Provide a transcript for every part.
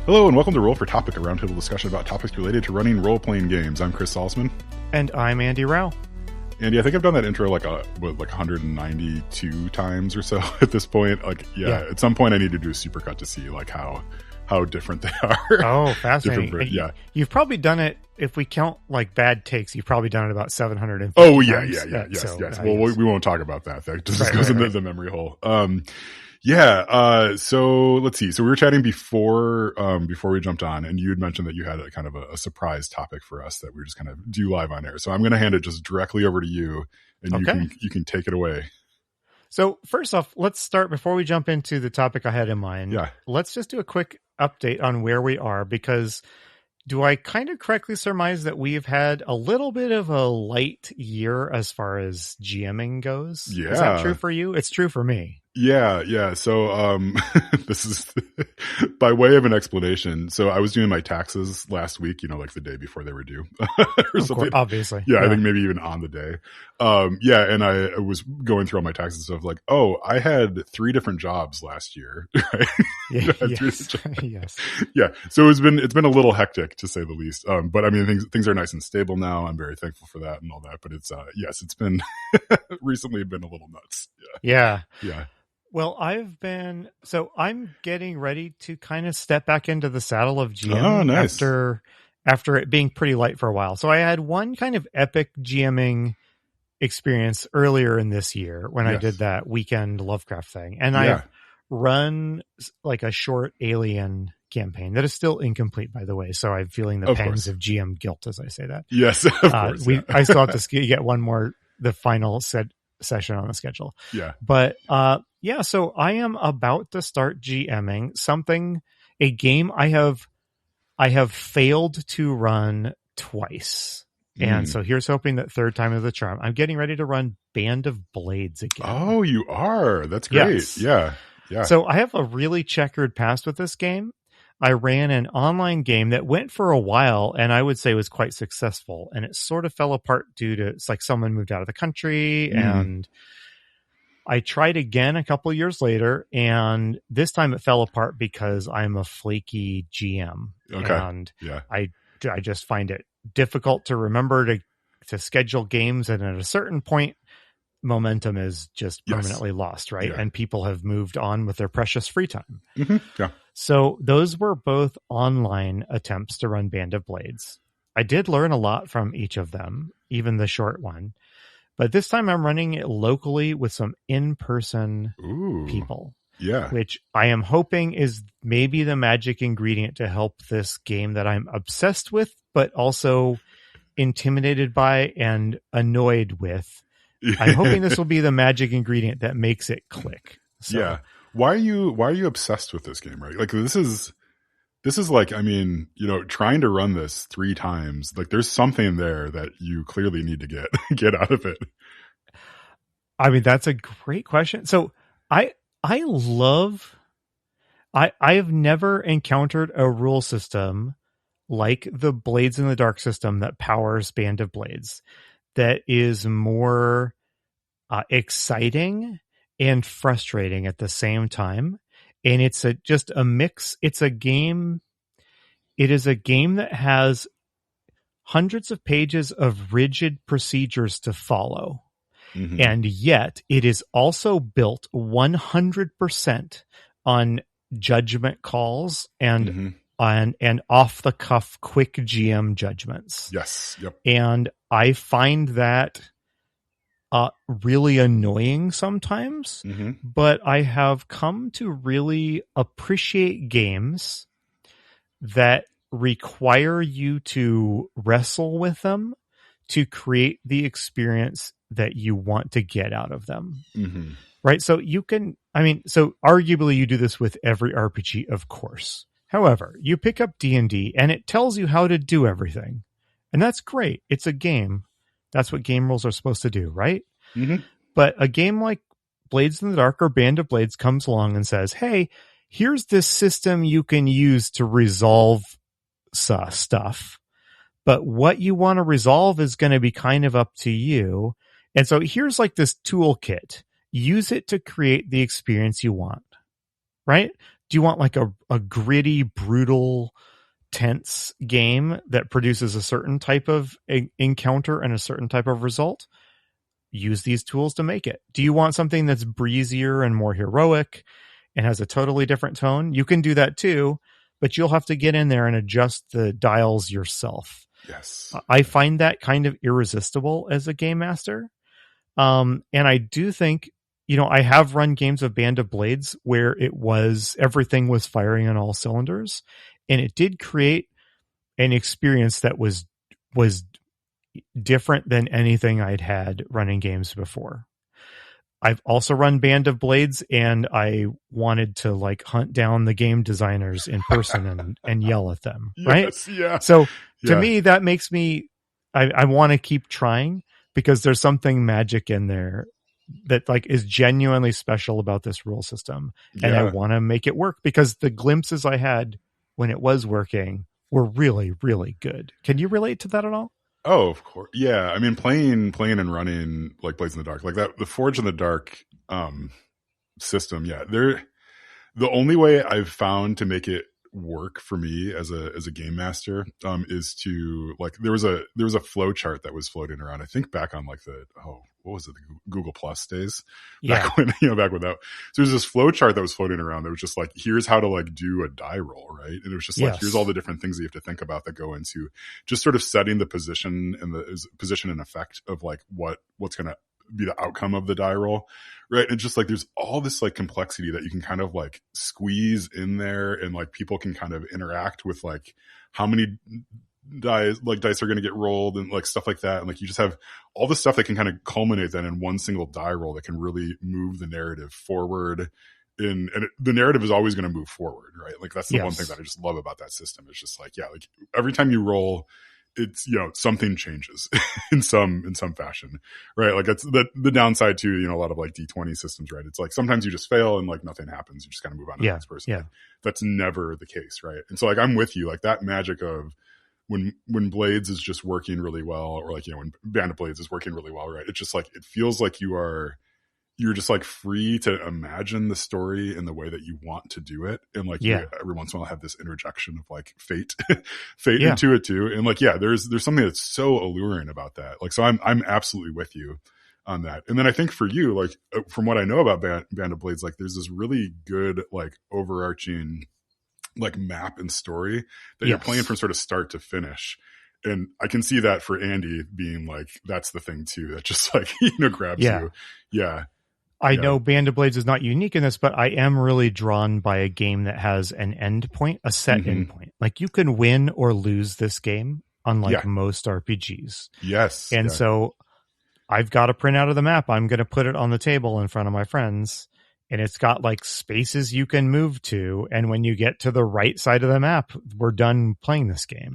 Hello and welcome to Roll for Topic, a roundtable discussion about topics related to running role-playing games. I'm Chris Salzman. And I'm Andy Rao. Andy, I think I've done that intro like 192 times or so at this point. At some point I need to do a supercut to see like how different they are. Oh, fascinating. Yeah. You've probably done it, if we count like bad takes, you've probably done it about 750 Oh, yeah, times. Yes. Well, we won't talk about that. That just goes into the memory hole. So let's see. So we were chatting before we jumped on, and you had mentioned that you had a kind of a surprise topic for us that we were just kind of do live on air. So I'm going to hand it just directly over to you, and you can take it away. So first off, let's start before we jump into the topic I had in mind. Yeah. Let's just do a quick update on where we are, because do I kind of correctly surmise that we've had a little bit of a light year as far as GMing goes? Yeah. Is that true for you? It's true for me. Yeah. So, this is by way of an explanation. So I was doing my taxes last week, like the day before they were due or something. Course, obviously. Yeah, I think maybe even on the day. And I was going through all my taxes and stuff like, oh, I had 3 different jobs last year. Right? Yes. Yeah. So it's been a little hectic to say the least. But I mean, things are nice and stable now. I'm very thankful for that and all that. But it's it's been recently been a little nuts. Yeah. Yeah. Well, I'm getting ready to kind of step back into the saddle of GM after it being pretty light for a while. So I had one kind of epic GMing experience earlier in this year when I did that weekend Lovecraft thing. And I've run like a short Alien campaign that is still incomplete, by the way. So I'm feeling the pangs of GM guilt as I say that. Yes, of course. I still have to get one more, the final session on the schedule. Yeah. But so I am about to start GMing a game I have failed to run twice. And so here's hoping that third time is the charm. I'm getting ready to run Band of Blades again. Oh, you are? That's great. Yes. Yeah. So I have a really checkered past with this game. I ran an online game that went for a while and I would say was quite successful. And it sort of fell apart due to, it's like someone moved out of the country and I tried again a couple of years later, and this time it fell apart because I'm a flaky GM. Okay. And I just find it difficult to remember to schedule games, and at a certain point, momentum is just permanently lost, right? Yeah. And people have moved on with their precious free time. Mm-hmm. Yeah. So those were both online attempts to run Band of Blades. I did learn a lot from each of them, even the short one. But this time I'm running it locally with some in-person people. Yeah. Which I am hoping is maybe the magic ingredient to help this game that I'm obsessed with, but also intimidated by and annoyed with. I'm hoping this will be the magic ingredient that makes it click. So, yeah. Why are you obsessed with this game, right? Like this is like, I mean, trying to run this 3 times, like there's something there that you clearly need to get out of it. I mean, that's a great question. So I have never encountered a rule system like the Blades in the Dark system that powers Band of Blades that is more exciting and frustrating at the same time. And it's just a mix. It is a game that has hundreds of pages of rigid procedures to follow. Mm-hmm. And yet it is also built 100% on judgment calls and off the cuff quick GM judgments. Yes. Yep. And I find that really annoying sometimes, but I have come to really appreciate games that require you to wrestle with them to create the experience that you want to get out of them. Mm-hmm. Right. So so arguably you do this with every RPG, of course. However, you pick up D&D and it tells you how to do everything. And that's great. It's a game. That's what game rules are supposed to do, right? Mm-hmm. But a game like Blades in the Dark or Band of Blades comes along and says, hey, here's this system you can use to resolve stuff. But what you want to resolve is going to be kind of up to you. And so here's like this toolkit. Use it to create the experience you want, right? Do you want like a gritty, brutal, tense game that produces a certain type of encounter and a certain type of result? Use these tools to make it. Do you want something that's breezier and more heroic and has a totally different tone? You can do that too, but you'll have to get in there and adjust the dials yourself. Yes. I find that kind of irresistible as a game master. And I do think, I have run games of Band of Blades where everything was firing on all cylinders, and it did create an experience that was different than anything I'd had running games before. I've also run Band of Blades, and I wanted to like hunt down the game designers in person and yell at them. Right. Yes, yeah. So to me, that makes me, I want to keep trying because there's something magic in there that like is genuinely special about this rule system. And I want to make it work because the glimpses I had when it was working were really, really good. Can you relate to that at all? Oh, of course. Yeah. I mean, playing and running like Blades in the Dark, like that, the Forge in the Dark system. Yeah. The only way I've found to make it work for me as a game master is to like, there was a flow chart that was floating around, I think back on like what was it? The Google Plus days back when, back when that, so there's this flow chart that was floating around that was just like, here's how to like do a die roll. Right. And it was just like, here's all the different things that you have to think about that go into just sort of setting the position and the position and effect of like what's going to be the outcome of the die roll. Right. And just like, there's all this like complexity that you can kind of like squeeze in there, and like people can kind of interact with like how many dice are going to get rolled and like stuff like that. And like, you just have all this stuff that can kind of culminate then in one single die roll that can really move the narrative forward. And the narrative is always going to move forward. Right. Like that's the one thing that I just love about that system. It's just like, like every time you roll, it's, something changes in some fashion, right? Like it's the downside to, a lot of like D20 systems, right? It's like, sometimes you just fail and like nothing happens. You just kind of move on to the next person. Yeah. Like, that's never the case. Right. And so like, I'm with you, like that magic of when Blades is just working really well, or like, when Band of Blades is working really well, right? It's just like, it feels like you're just like free to imagine the story in the way that you want to do it. And like, you every once in a while have this interjection of like fate into it too. And like, there's something that's so alluring about that. Like, so I'm absolutely with you on that. And then I think for you, like from what I know about Band of Blades, like there's this really good, like overarching like map and story that you're playing from sort of start to finish. And I can see that for Andy being like, that's the thing too, that just like, grabs you. Yeah. I know Band of Blades is not unique in this, but I am really drawn by a game that has an end point, a set end point. Like you can win or lose this game, unlike most RPGs. Yes. And so I've got a printout of the map. I'm going to put it on the table in front of my friends, and it's got like spaces you can move to. And when you get to the right side of the map, we're done playing this game.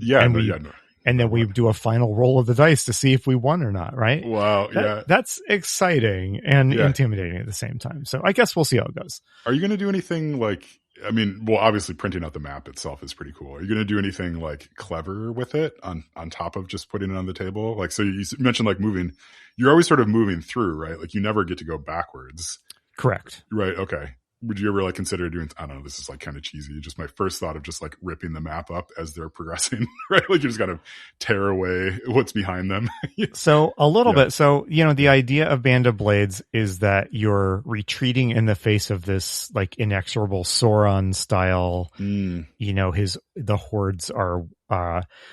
And then we do a final roll of the dice to see if we won or not, right? Wow, That's exciting and intimidating at the same time. So I guess we'll see how it goes. Are you going to do anything like, I mean, well, obviously printing out the map itself is pretty cool. Are you going to do anything like clever with it on top of just putting it on the table? Like, so you mentioned like moving, you're always sort of moving through, right? Like you never get to go backwards. Correct. Right. Okay. Would you ever like consider doing, I don't know, this is like kind of cheesy, just my first thought of just like ripping the map up as they're progressing, right? Like you just got to tear away what's behind them. So a little bit. So, the idea of Band of Blades is that you're retreating in the face of this like inexorable Sauron style, the hordes are,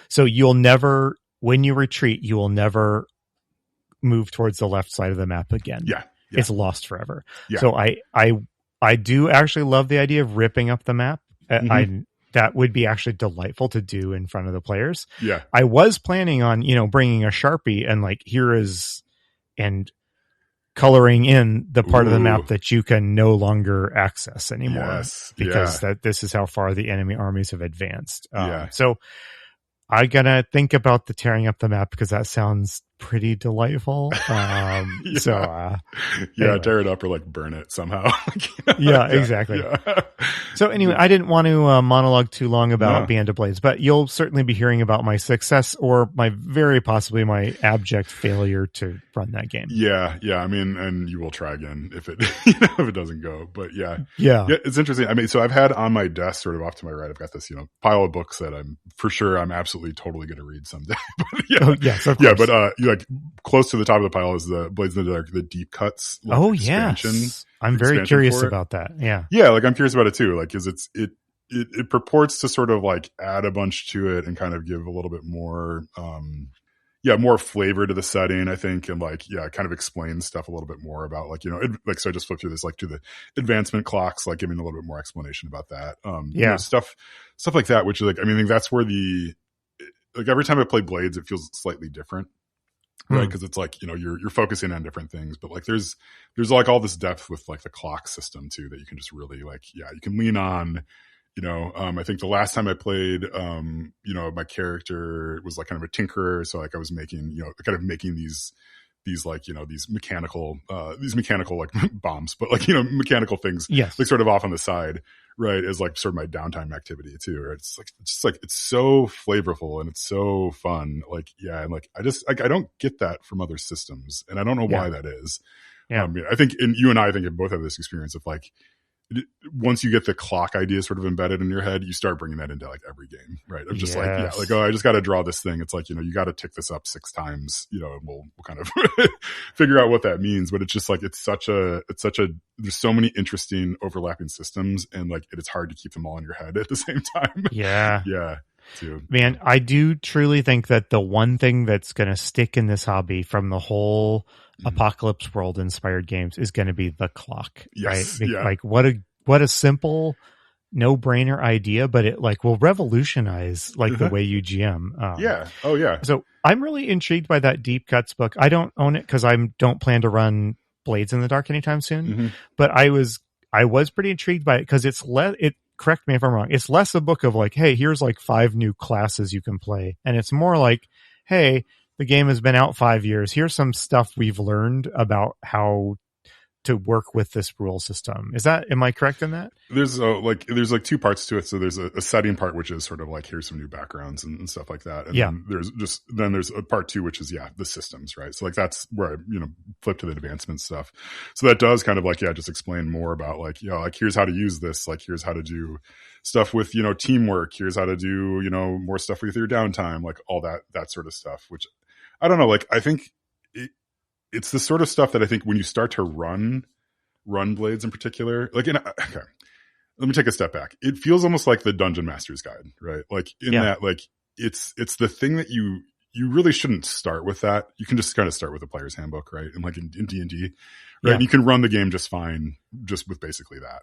so you'll never, when you retreat, you will never move towards the left side of the map again. Yeah. It's lost forever. Yeah. So I do actually love the idea of ripping up the map. That would be actually delightful to do in front of the players. Yeah. I was planning on, bringing a Sharpie and like, and coloring in the part of the map that you can no longer access anymore. Yes. Because this is how far the enemy armies have advanced. So I gotta think about the tearing up the map because that sounds pretty delightful. Yeah. So anyway. Tear it up or like burn it somehow. Yeah, exactly. Yeah. So anyway, I didn't want to monologue too long about Band of Blades, but you'll certainly be hearing about my success or my very possibly my abject failure to run that game. Yeah. I mean, and you will try again if it if it doesn't go. But yeah, it's interesting. I mean, so I've had on my desk, sort of off to my right, I've got this pile of books that I'm absolutely totally going to read someday. But yes, of course. But like close to the top of the pile is the Blades in the Dark, the deep cuts. Like, yes. I'm very curious about that. Yeah. Like I'm curious about it too. Like, cause it purports to sort of like add a bunch to it and kind of give a little bit more, more flavor to the setting, I think. And like, kind of explain stuff a little bit more about like, so I just flipped through this, like to the advancement clocks, like giving a little bit more explanation about that. Stuff like that, which is like, I mean, I think that's where like every time I play Blades, it feels slightly different. Right. Cause it's like, you're focusing on different things, but like there's like all this depth with like the clock system too, that you can just really like, you can lean on, I think the last time I played, my character was like kind of a tinkerer. So like I was making, kind of making these like, these mechanical like bombs, but like, mechanical things, like sort of off on the side. Right. As like sort of my downtime activity too. Right? It's like, it's so flavorful and it's so fun. Like, and like, I just, like, I don't get that from other systems and I don't know why that is. I think, and you and I think both have this experience of like, once you get the clock idea sort of embedded in your head, you start bringing that into like every game, right? Of just like, oh, I just got to draw this thing. It's like, you got to tick this up 6 times, and we'll kind of figure out what that means. But it's just like, there's so many interesting overlapping systems and like, it's hard to keep them all in your head at the same time. Yeah. Too. Man, I do truly think that the one thing that's going to stick in this hobby from the whole Apocalypse World inspired games is going to be the clock, right? Like what a simple no brainer idea, but it like will revolutionize like the way you GM. So I'm really intrigued by that Deep Cuts book. I don't own it because I don't plan to run Blades in the Dark anytime soon, but I was pretty intrigued by it because correct me if I'm wrong. It's less a book of like, hey, here's like 5 new classes you can play. And it's more like, hey, the game has been out 5 years. Here's some stuff we've learned about how to work with this rule system. Am I correct in that? There's like 2 parts to it. So there's a setting part, which is sort of like, here's some new backgrounds and stuff like that. And then there's a part 2, which is, the systems, right? So like, that's where I, flip to the advancement stuff. So that does kind of like, just explain more about like, like here's how to use this. Like, here's how to do stuff with, teamwork. Here's how to do, more stuff with your downtime, like all that sort of stuff, which I don't know. Like, I think it's the sort of stuff that I think when you start to run Blades in particular, like, okay, let me take a step back. It feels almost like the Dungeon Master's Guide, right? Like in that, like it's the thing that you really shouldn't start with that. You can just kind of start with the player's handbook, right? And like in D&D, right? And you can run the game just fine, just with basically that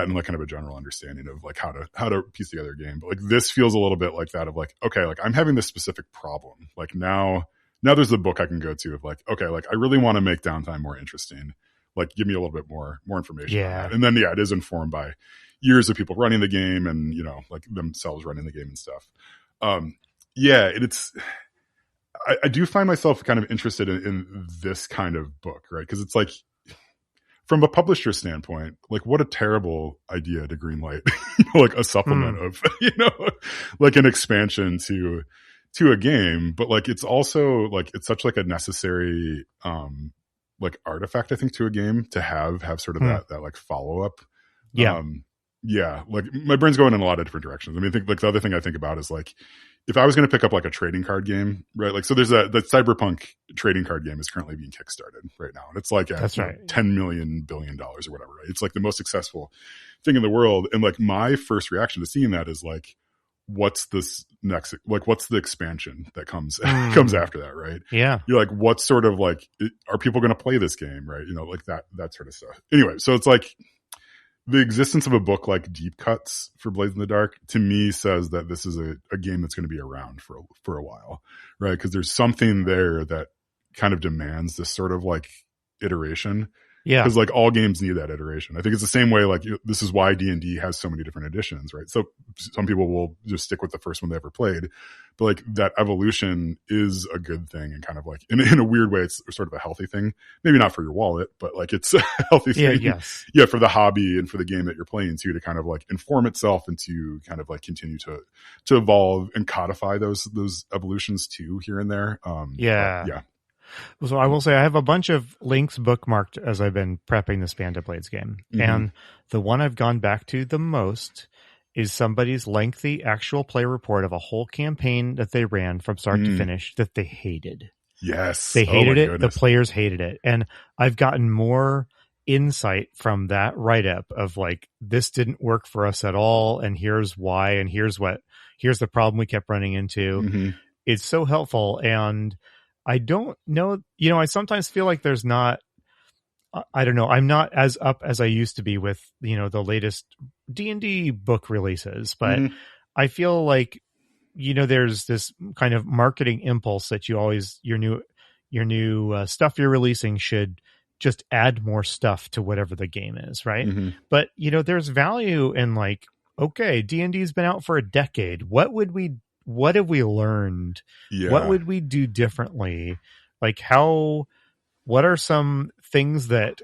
and like kind of a general understanding of like how to piece together a game. But like this feels a little bit like that of like, okay, like I'm having this specific problem. Like now there's a book I can go to of like, okay, like I really want to make downtime more interesting. Like give me a little bit more information on that. And then, it is informed by years of people running the game and, like themselves running the game and stuff. I do find myself kind of interested in this kind of book, right? Because it's like, from a publisher standpoint, like what a terrible idea to greenlight, like a supplement of, like an expansion to a game, but like it's also like it's such like a necessary like artifact, I think, to a game to have sort of that like follow up. Like my brain's going in a lot of different directions. I mean, I think like the other thing I think about is like if I was going to pick up like a trading card game, right? Like so there's the Cyberpunk trading card game is currently being kickstarted right now, and it's like at $10 billion or whatever, right? It's like the most successful thing in the world, and like my first reaction to seeing that is like, what's this next, like what's the expansion that comes after that, right? You're like, what sort of like are people going to play this game, right? Like that sort of stuff. Anyway, so it's like the existence of a book like Deep Cuts for Blades in the Dark to me says that this is a game that's going to be around for a while, right? Because there's something there that kind of demands this sort of like iteration Yeah. Because like all games need that iteration. I think it's the same way, like this is why D&D has so many different editions, right? So some people will just stick with the first one they ever played, but like that evolution is a good thing, and kind of like in a weird way, it's sort of a healthy thing. Maybe not for your wallet, but like it's a healthy thing. Yeah, for the hobby and for the game that you're playing too, to kind of like inform itself and to kind of like continue to evolve and codify those evolutions too here and there. Yeah. So I will say I have a bunch of links bookmarked as I've been prepping this Band of Blades game. Mm-hmm. And the one I've gone back to the most is somebody's lengthy actual play report of a whole campaign that they ran from start to finish that they hated. Yes. They hated it. Goodness. The players hated it. And I've gotten more insight from that write-up of like, this didn't work for us at all, and here's why, and here's the problem we kept running into. Mm-hmm. It's so helpful. And I don't know, I sometimes feel like there's not, I don't know, I'm not as up as I used to be with, the latest D&D book releases, but I feel like, there's this kind of marketing impulse that you always, your new stuff you're releasing should just add more stuff to whatever the game is. Right. Mm-hmm. But, there's value in like, okay, D&D's been out for a decade. What have we learned? Yeah. What would we do differently? Like what are some things that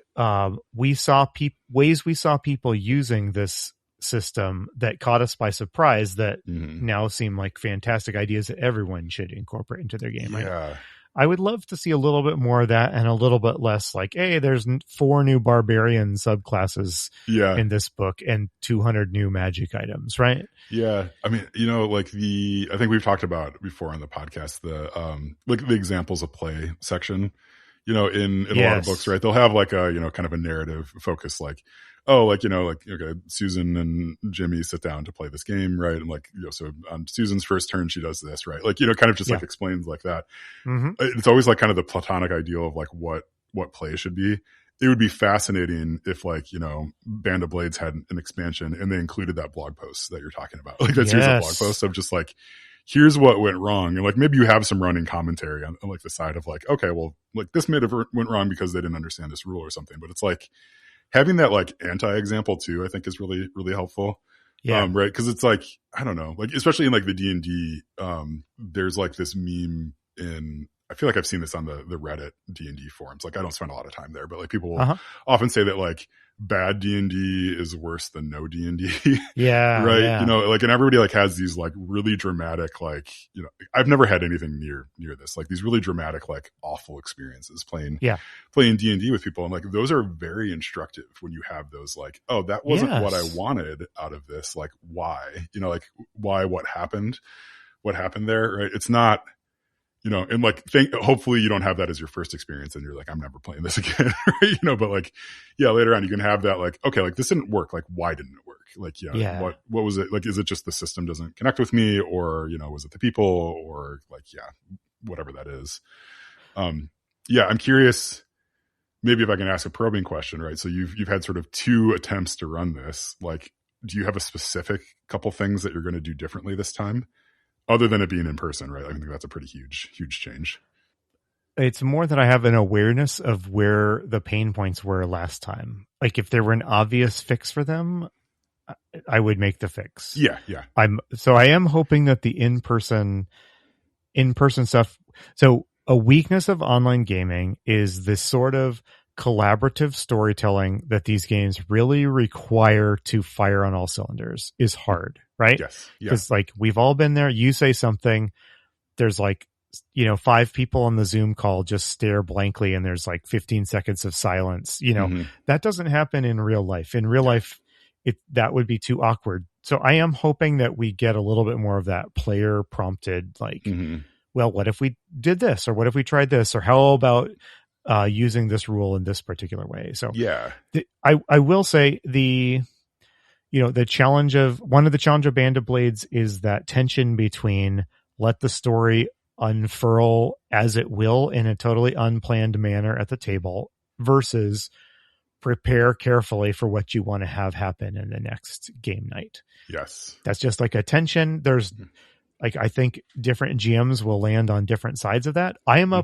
ways we saw people using this system that caught us by surprise that now seem like fantastic ideas that everyone should incorporate into their game? Yeah. Right? I would love to see a little bit more of that, and a little bit less like, hey, there's 4 new barbarian subclasses in this book and 200 new magic items, right? Yeah. I mean, like I think we've talked about before on the podcast, like the examples of play section, in a lot of books, right? They'll have like a, kind of a narrative focus, like, oh, like, okay, Susan and Jimmy sit down to play this game, right? And like, so on Susan's first turn, she does this, right? Like, kind of just like explains like that. Mm-hmm. It's always like kind of the platonic ideal of like what play should be. It would be fascinating if like, Band of Blades had an expansion and they included that blog post that you're talking about. Like that series of blog posts of just like, here's what went wrong. And like, maybe you have some running commentary on like the side of like, okay, well, like this may have went wrong because they didn't understand this rule or something, but it's like, having that like anti-example too, I think is really, really helpful. Yeah. Right. Cause it's like, I don't know, like, especially in like the D&D, there's like this meme I feel like I've seen this on the Reddit D&D forums. Like I don't spend a lot of time there, but like people will often say that like bad D&D is worse than no D&D. Yeah. Right. Yeah. Like, and everybody like has these like really dramatic, like, I've never had anything near this, like these really dramatic, like awful experiences playing D&D with people. And like, those are very instructive when you have those, like, oh, that wasn't what I wanted out of this. Like, why, like why, what happened there. Right. It's not, and like, hopefully you don't have that as your first experience and you're like, I'm never playing this again. Right? But like, later on you can have that, like, okay, like this didn't work. Like, why didn't it work? Like, what was it? Like, is it just the system doesn't connect with me, or, was it the people, or like, whatever that is. I'm curious, maybe if I can ask a probing question, right? So you've had sort of 2 attempts to run this. Like, do you have a specific couple things that you're going to do differently this time? Other than it being in person, right? I think that's a pretty huge change. It's more that I have an awareness of where the pain points were last time. Like if there were an obvious fix for them, I would make the fix. Yeah. I am hoping that the in-person stuff. So a weakness of online gaming is this sort of collaborative storytelling that these games really require to fire on all cylinders is hard, right? Yes. Because like we've all been there. You say something, there's like, 5 people on the Zoom call just stare blankly and there's like 15 seconds of silence. That doesn't happen in real life. In real life, that would be too awkward. So I am hoping that we get a little bit more of that player prompted, like, well, what if we did this, or what if we tried this, or how about using this rule in this particular way? So I will say the challenge of Band of Blades is that tension between let the story unfurl as it will in a totally unplanned manner at the table versus prepare carefully for what you want to have happen in the next game night. Yes. That's just like a tension. There's like, I think different GMs will land on different sides of that. I'm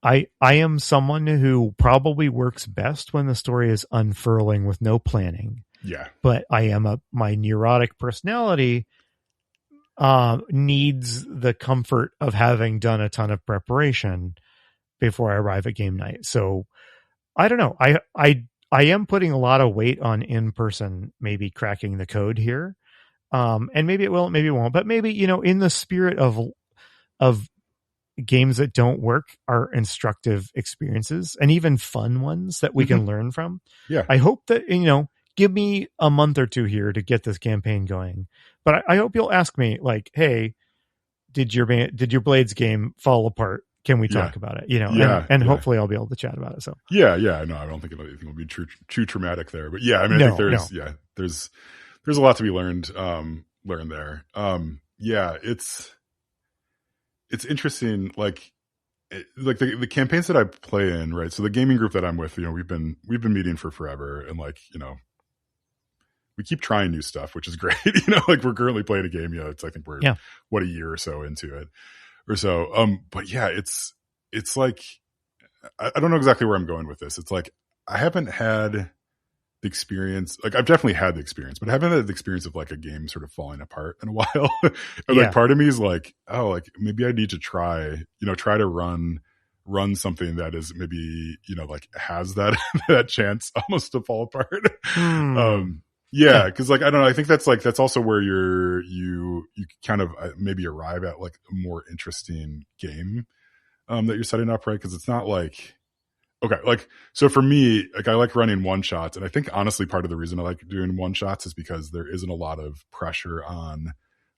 I am someone who probably works best when the story is unfurling with no planning. Yeah. But my neurotic personality needs the comfort of having done a ton of preparation before I arrive at game night. So I don't know. I am putting a lot of weight on in person, maybe cracking the code here. And maybe it will, maybe it won't, but maybe, you know, in the spirit of games that don't work are instructive experiences and even fun ones that we can learn from. Yeah. I hope that, you know, give me a month or two here to get this campaign going, but I hope you'll ask me like, hey, did your Blades game fall apart? Can we talk about it? You know, and hopefully I'll be able to chat about it. So no, I don't think anything will be too traumatic there, but yeah, I mean, I think there's a lot to be learned there. It's interesting, like the campaigns that I play in, right? So the gaming group that I'm with, you know, we've been meeting for forever, and like, you know, we keep trying new stuff, which is great. You know, like we're currently playing a game. You know, I think we're a year or so into it, or so. But yeah, it's like I don't know exactly where I'm going with this. It's like I haven't had the experience. Like I've definitely had the experience, but I haven't had the experience of like a game sort of falling apart in a while. Like part of me is like, oh, like maybe I need to try to run something that is maybe, you know, like has that that chance almost to fall apart. Because like I don't know, I think that's also where you kind of maybe arrive at like a more interesting game that you're setting up, right? Because it's not like, okay, like, so for me, like I like running one shots, and I think honestly part of the reason I like doing one shots is because there isn't a lot of pressure on,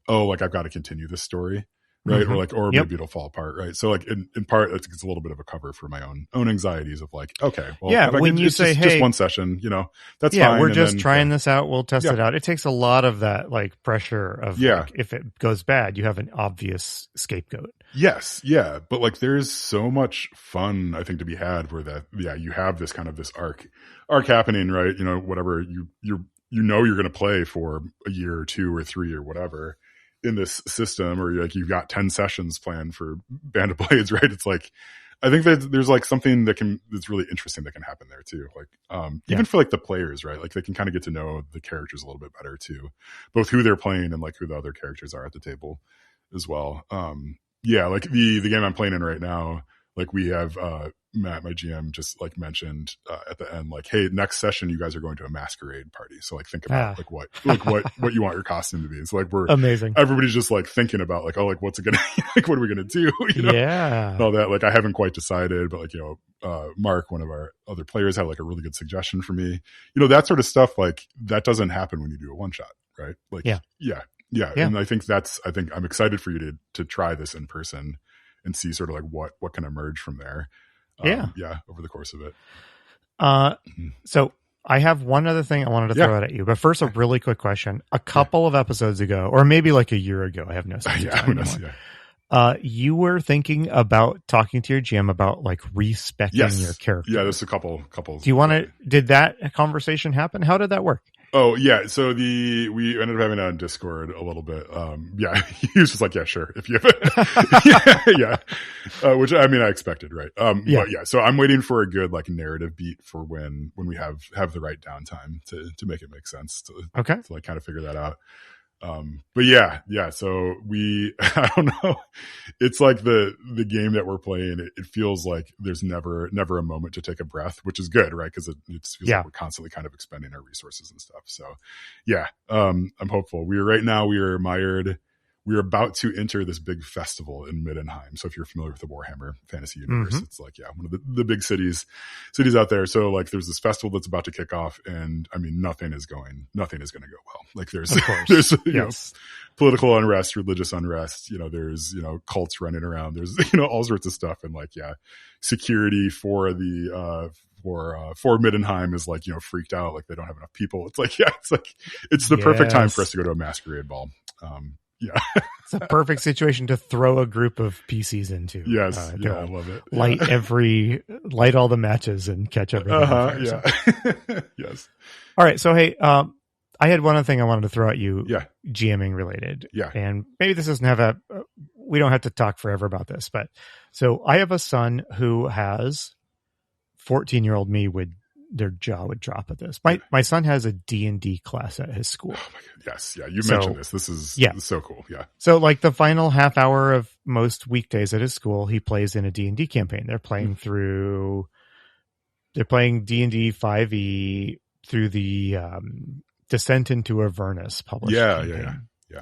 oh, like I've got to continue this story, right? Or like, or maybe it'll fall apart, right? So like in part, it's a little bit of a cover for my own anxieties of like, okay, well, when you say, hey, just one session, you know, that's fine. We're just trying this out. We'll test it out. It takes a lot of that like pressure of like, if it goes bad, you have an obvious scapegoat. Yes. Yeah. But like, there's so much fun, I think, to be had where you have this kind of this arc happening, right? You know, whatever you're going to play for a year or 2 or 3 or whatever in this system, or like you've got 10 sessions planned for Band of Blades, right? It's like, I think that there's like something that's really interesting that can happen there too. Like, even for like the players, right? Like they can kind of get to know the characters a little bit better too, both who they're playing and like who the other characters are at the table as well. Like the game I'm playing in right now, like we have, Matt, my GM, just like mentioned at the end, like, hey, next session you guys are going to a masquerade party. So like think about what you want your costume to be. So like we're amazing. Everybody's just like thinking about like, oh, like what's it gonna like what are we gonna do? You know? And all that. Like I haven't quite decided, but like, you know, Mark, one of our other players, had like a really good suggestion for me. You know, that sort of stuff, like that doesn't happen when you do a one shot, right? Like yeah. And I think I'm excited for you to try this in person and see sort of like what can emerge from there. Over the course of it. So I have one other thing I wanted to throw out at you, but first a really quick question. A couple of episodes ago, or maybe like a year ago, I have no sense. You were thinking about talking to your GM about like respecting your character. Yeah, there's a couple. Do you want to? Did that conversation happen? How did that work? Oh yeah, so we ended up having it on Discord a little bit. He was just like, yeah, sure, if you have which I mean I expected, right? But yeah, so I'm waiting for a good like narrative beat for when we have the right downtime to make it make sense to like kind of figure that out. But yeah, so I don't know. It's like the game that we're playing, it feels like there's never a moment to take a breath, which is good, right? Because it feels like we're constantly kind of expending our resources and stuff. So yeah, I'm hopeful. We are mired. We're about to enter this big festival in Middenheim. So if you're familiar with the Warhammer fantasy universe, it's like, one of the big cities out there. So like there's this festival that's about to kick off, and I mean, nothing is going to go well. Like there's you know, political unrest, religious unrest, you know, there's, you know, cults running around, there's, you know, all sorts of stuff. And like, security for the, for Middenheim is like, you know, freaked out. Like they don't have enough people. It's like, it's the perfect time for us to go to a masquerade ball. It's a perfect situation to throw a group of PCs into. Yes, I love it. Light all the matches and catch everything. Yes. All right. So hey, I had one other thing I wanted to throw at you. GMing related. Yeah. And maybe this doesn't have we don't have to talk forever about this, but So I have a son who has 14-year-old me their jaw would drop at this. My son has a D&D class at his school. Oh my God. Yes. Yeah. You mentioned this. This is so cool. Yeah. So like the final half hour of most weekdays at his school, he plays in a D&D campaign. They're playing D&D 5e through the Descent into Avernus published campaign. Yeah.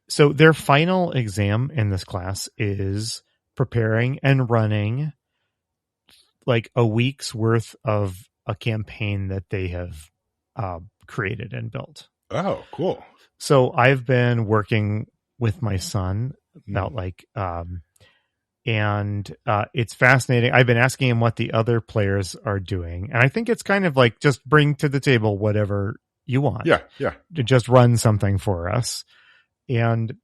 So their final exam in this class is preparing and running like a week's worth of a campaign that they have created and built. Oh, cool. So I've been working with my son about and it's fascinating. I've been asking him what the other players are doing. And I think it's kind of like, just bring to the table whatever you want. Yeah. Yeah. To just run something for us. And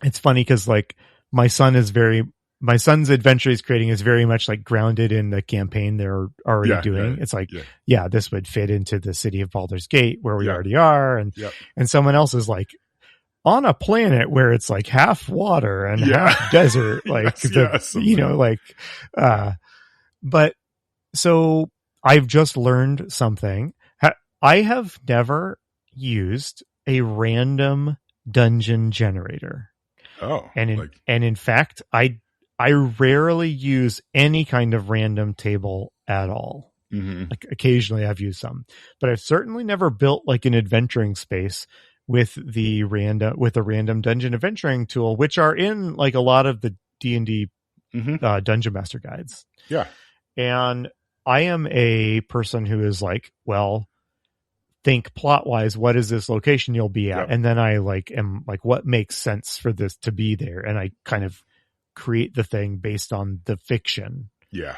it's funny because like my son's adventure he's creating is very much like grounded in the campaign they're already doing. It's like, this would fit into the city of Baldur's Gate where we already are. And someone else is like on a planet where it's like half water and half desert. Like, but so I've just learned something. I have never used a random dungeon generator. Oh, and in fact, I rarely use any kind of random table at all. Mm-hmm. Like occasionally I've used some, but I've certainly never built like an adventuring space with a random dungeon adventuring tool, which are in like a lot of the D&D dungeon master guides. Yeah. And I am a person who is like, well, think plot wise, what is this location you'll be at? Yep. And then I am like, what makes sense for this to be there? And I kind of create the thing based on the fiction. Yeah.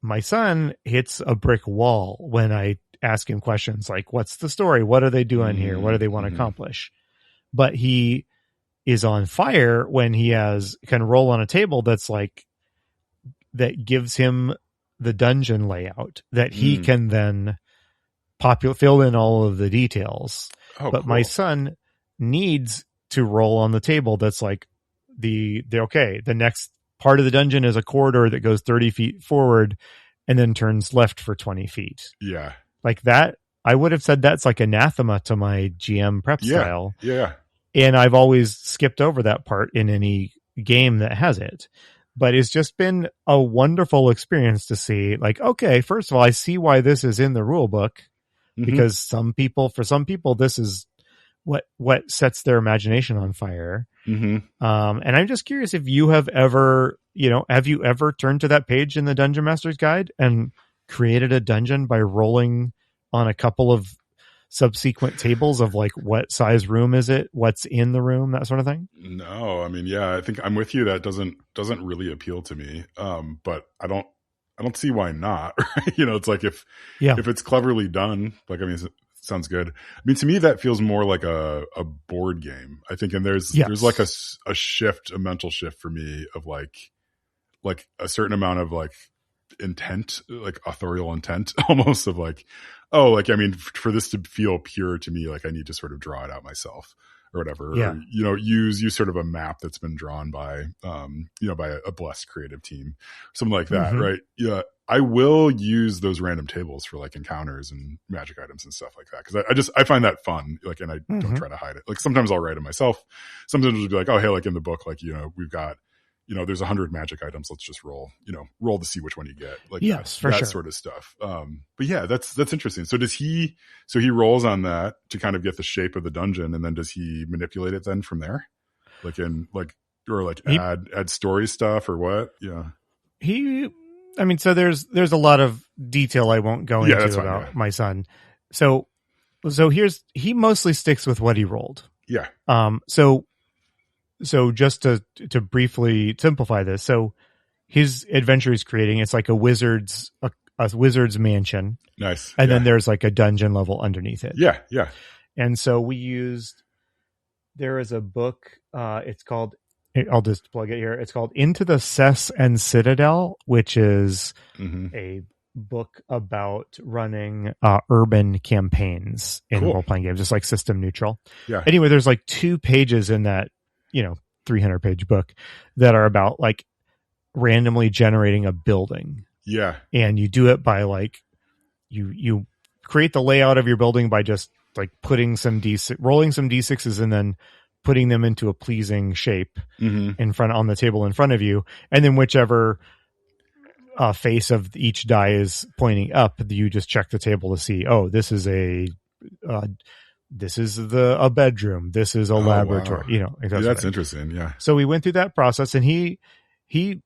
My son hits a brick wall when I ask him questions like, what's the story? What are they doing here? What do they want to accomplish? But he is on fire when he can roll on a table that's like, that gives him the dungeon layout that he can then fill in all of the details. But cool. My son needs to roll on the table that's like the next part of the dungeon is a corridor that goes 30 feet forward and then turns left for 20 feet. Yeah. Like that, I would have said that's like anathema to my GM prep style. Yeah. And I've always skipped over that part in any game that has it. But it's just been a wonderful experience to see, like, okay, first of all, I see why this is in the rule book, because for some people, this is what sets their imagination on fire. And I'm just curious if you have ever turned to that page in the Dungeon Master's Guide and created a dungeon by rolling on a couple of subsequent tables of like, what size room is it? What's in the room? That sort of thing? No, I mean, yeah, I think I'm with you. That doesn't really appeal to me. But I don't see why not. Right? It's like if it's cleverly done, like, I mean, it sounds good. I mean, to me, that feels more like a board game, I think. And there's like a mental shift for me of like a certain amount of like intent, like authorial intent almost, of like, oh, like, I mean, for this to feel pure to me, like I need to sort of draw it out myself or whatever, or, use sort of a map that's been drawn by, by a blessed creative team, something like that. Right. Yeah. I will use those random tables for like encounters and magic items and stuff like that. Cause I find that fun. Like, and I don't try to hide it. Like sometimes I'll write it myself. Sometimes it'll be like, oh, hey, like in the book, like, we've got, there's 100 magic items. Let's just roll to see which one you get. Like that sort of stuff. But yeah, that's interesting. So he rolls on that to kind of get the shape of the dungeon. And then does he manipulate it then from there? Add story stuff or what? Yeah. So there's a lot of detail I won't go into about my son. So he mostly sticks with what he rolled. Yeah. So just to briefly simplify this, so his adventure he's creating, it's like a wizard's mansion. Nice. And then there's like a dungeon level underneath it. Yeah. Yeah. And so there is a book, it's called, I'll just plug it here. It's called Into the Cess and Citadel, which is a book about running urban campaigns in role-playing games. It's like system neutral. Yeah. Anyway, there's like 2 pages in that 300-page book that are about like randomly generating a building. Yeah. And you do it by like, you create the layout of your building by just like putting some rolling some D6s and then putting them into a pleasing shape in front on the table in front of you. And then whichever face of each die is pointing up, you just check the table to see, oh, this is a bedroom. This is a laboratory. Wow. You know, that's interesting. Yeah. So we went through that process, and he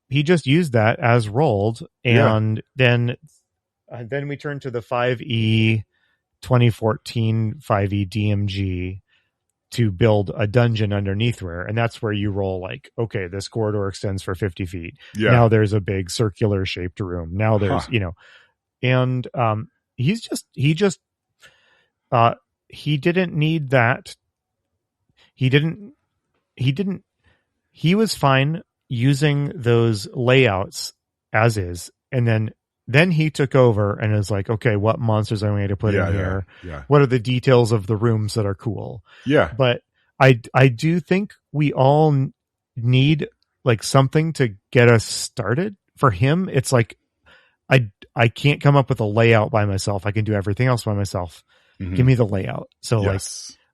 just used that as rolled, and then we turned to the 5e 2014 5e DMG to build a dungeon underneath where, and that's where you roll like, okay, this corridor extends for 50 feet. Yeah. Now there's a big circular shaped room. Now there's, you know, and he didn't need that. He was fine using those layouts as is. And then he took over and is like, okay, what monsters am I going to put in here? Yeah. What are the details of the rooms that are cool? Yeah. But I do think we all need like something to get us started. For him, it's like, I can't come up with a layout by myself. I can do everything else by myself. Give me the layout. So like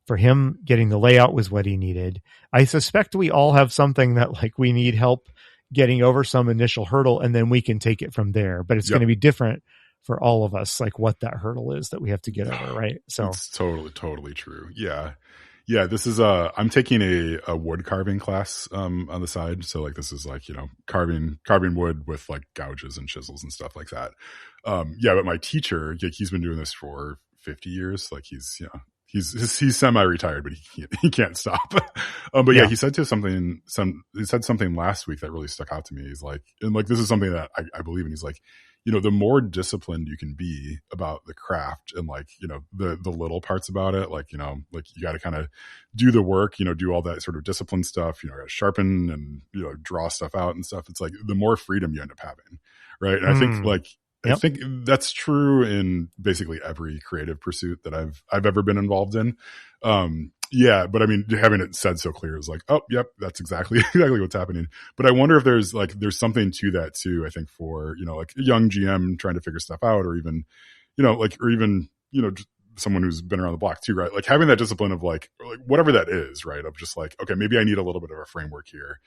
for him, getting the layout was what he needed. I suspect we all have something that like we need help getting over some initial hurdle, and then we can take it from there. But it's going to be different for all of us, like what that hurdle is that we have to get over, right? So it's totally true. Yeah. Yeah. This is I'm taking a wood carving class on the side. So like this is like, you know, carving wood with like gouges and chisels and stuff like that. But my teacher, he's been doing this for 50 years. Like he's, you know, he's semi-retired, but he can't stop. But he said something last week that really stuck out to me. He's like, and like, this is something that I believe in. He's like, you know, the more disciplined you can be about the craft and like, you know, the little parts about it, like, you know, like you got to kind of do the work, you know, do all that sort of discipline stuff, you know, sharpen and, you know, draw stuff out and stuff. It's like the more freedom you end up having. Right. And I think like, I think that's true in basically every creative pursuit that I've ever been involved in. But I mean, having it said so clear is like, oh, yep, that's exactly what's happening. But I wonder if there's something to that too. I think for, you know, like a young GM trying to figure stuff out, or even, you know, like, or even, you know, just someone who's been around the block too, right? Like having that discipline of like whatever that is, right? Of just like, okay, maybe I need a little bit of a framework here.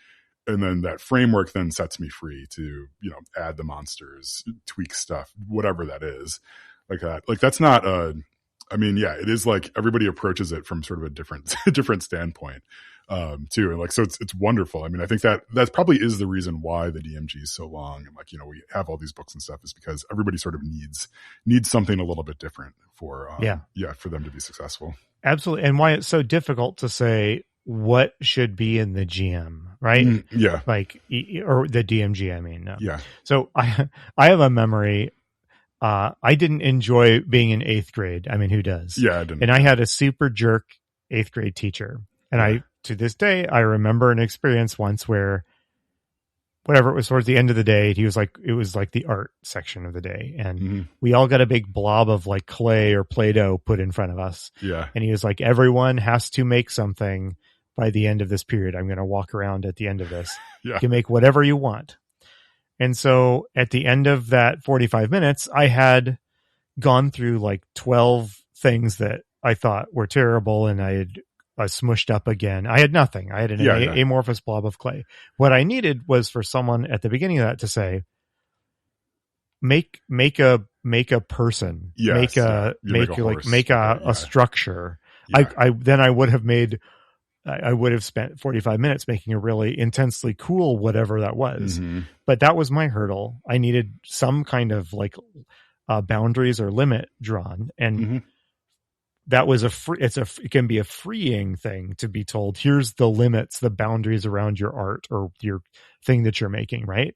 And then that framework then sets me free to, you know, add the monsters, tweak stuff, whatever that is, like that. Like that's not I mean, yeah, it is like everybody approaches it from sort of a different standpoint, too. And like, so it's wonderful. I mean, I think that probably is the reason why the DMG is so long. And like, you know, we have all these books and stuff is because everybody sort of needs something a little bit different for, for them to be successful. Absolutely. And why it's so difficult to say what should be in the GM, right? Like, or the DMG, I mean. Yeah. So I have a memory. I didn't enjoy being in 8th grade. I mean, who does? Yeah, I didn't. And I had a super jerk 8th grade teacher. And to this day, I remember an experience once where whatever it was towards the end of the day, it was like the art section of the day. And we all got a big blob of like clay or Play-Doh put in front of us. Yeah. And he was like, everyone has to make something by the end of this period. I'm going to walk around at the end of this. You can make whatever you want. And so at the end of that 45 minutes, I had gone through like 12 things that I thought were terrible, and I had smushed up again. I had nothing. I had an amorphous blob of clay. What I needed was for someone at the beginning of that to say, make a person, make a structure. I would have spent 45 minutes making a really intensely cool whatever that was. But that was my hurdle. I needed some kind of like boundaries or limit drawn. And that was it can be a freeing thing to be told, here's the limits, the boundaries around your art or your thing that you're making. Right.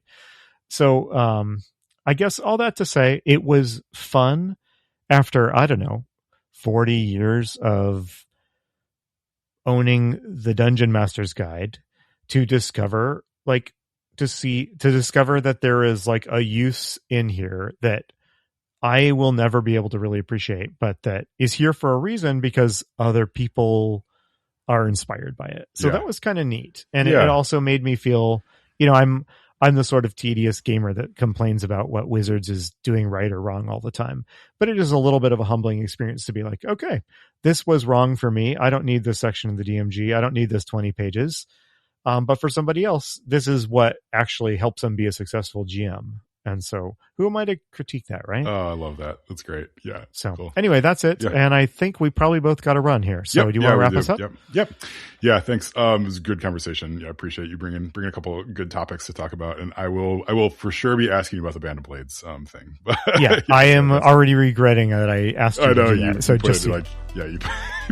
So, I guess all that to say, it was fun after, I don't know, 40 years of owning the Dungeon Master's Guide to discover that there is like a use in here that I will never be able to really appreciate, but that is here for a reason because other people are inspired by it. So that was kind of neat. And it also made me feel, you know, I'm the sort of tedious gamer that complains about what Wizards is doing right or wrong all the time. But it is a little bit of a humbling experience to be like, okay, this was wrong for me. I don't need this section of the DMG. I don't need this 20 pages. But for somebody else, this is what actually helps them be a successful GM. And so who am I to critique that, right? Oh, I love that. That's great. Yeah. So cool. Anyway, that's it. Yeah. And I think we probably both got a run here. So do you want to wrap us up? Yep. Yeah. Thanks. It was a good conversation. Yeah, I appreciate you bringing a couple of good topics to talk about. And I will for sure be asking you about the Band of Blades thing. Yeah. I am already regretting that I asked you to do that. So just you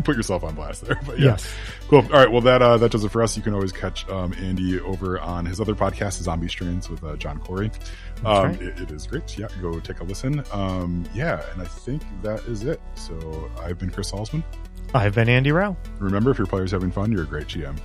put yourself on blast there. But yes. Cool. All right. Well, that does it for us. You can always catch Andy over on his other podcast, Zombie Strains, with John Corey. Right. It is great. Yeah, go take a listen. And I think that is it. So I've been Chris Salzman. I've been Andy Rao. Remember, if your player's having fun, you're a great GM.